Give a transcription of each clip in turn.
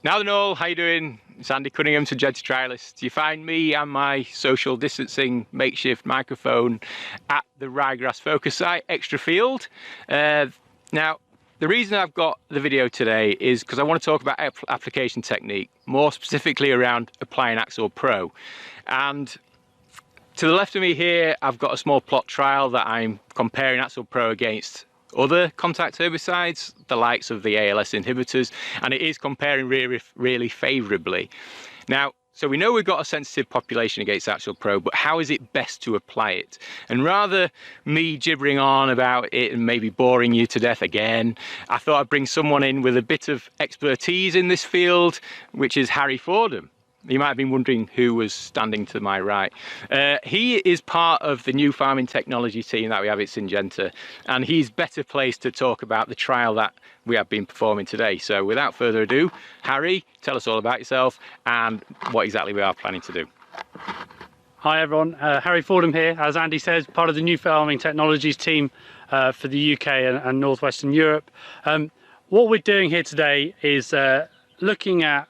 Now then all, how you doing? It's Andy Cunningham to Technical Specialist. You find me and my social distancing makeshift microphone at the Ryegrass focus site, extra field. Now, the reason I've got the video today is because I want to talk about application technique, more specifically around applying Axel Pro. And to the left of me here, I've got a small plot trial that I'm comparing Axel Pro against other contact herbicides, the likes of the ALS inhibitors, and it is comparing really favourably. Now, so we know we've got a sensitive population against Axel Pro, but how is it best to apply it? And rather me gibbering on about it and maybe boring you to death again, I thought I'd bring someone in with a bit of expertise in this field, which is Harry Fordham. You might have been wondering who was standing to my right. He is part of the new farming technology team that we have at Syngenta, and he's better placed to talk about the trial that we have been performing today. So without further ado, Harry, tell us all about yourself and what exactly we are planning to do. Hi everyone, Harry Fordham here, as Andy says, part of the new farming technologies team for the UK and Northwestern Europe. What we're doing here today is looking at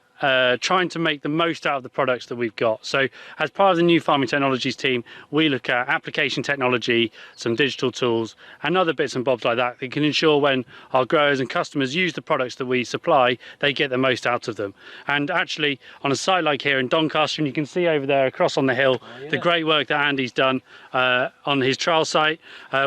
trying to make the most out of the products that we've got. So as part of the new farming technologies team, we look at application technology, some digital tools and other bits and bobs like that that can ensure when our growers and customers use the products that we supply, they get the most out of them. And actually on a site like here in Doncaster, and you can see over there across on the hill, the great work that Andy's done on his trial site.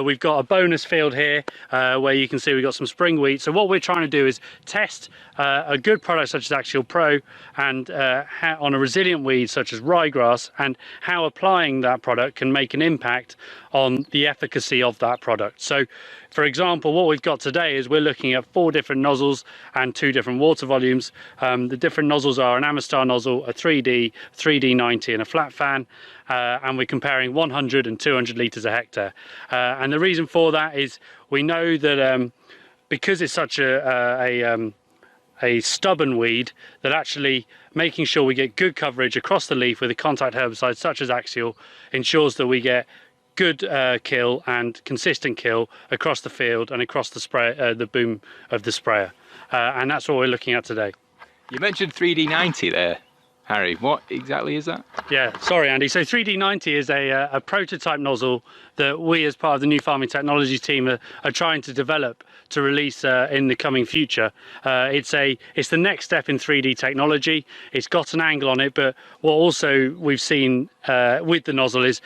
We've got a bonus field here where you can see we've got some spring wheat. So what we're trying to do is test a good product such as Axel Pro and on a resilient weed such as ryegrass, and how applying that product can make an impact on the efficacy of that product. So for example, what we've got today is we're looking at 4 different nozzles and 2 different water volumes. The different nozzles are an Amistar nozzle, a 3D, 3D90 and a flat fan, and we're comparing 100 and 200 litres a hectare. And the reason for that is we know that because it's such a stubborn weed, that actually making sure we get good coverage across the leaf with a contact herbicide such as Axial ensures that we get good kill and consistent kill across the field and across the spray, the boom of the sprayer. And that's what we're looking at today. You mentioned 3D90 there, Harry. What exactly is that? Yeah, sorry Andy. So 3D90 is a prototype nozzle that we as part of the new farming technologies team are trying to develop to release in the coming future. It's the next step in 3D technology. It's got an angle on it, but what also we've seen with the nozzle is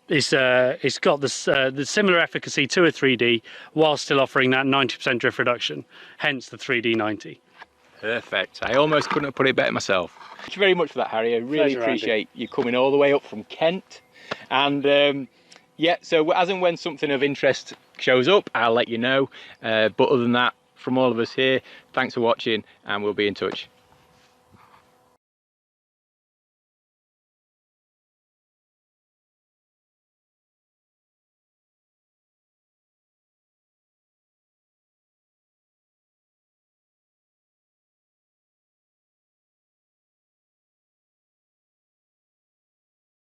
it's got the similar efficacy to a 3D while still offering that 90% drift reduction, hence the 3D90. Perfect. I almost couldn't have put it better myself. Thank you very much for that, Harry. I really appreciate you coming all the way up from Kent. And yeah, so as and when something of interest shows up, I'll let you know. But other than that, from all of us here, thanks for watching and we'll be in touch.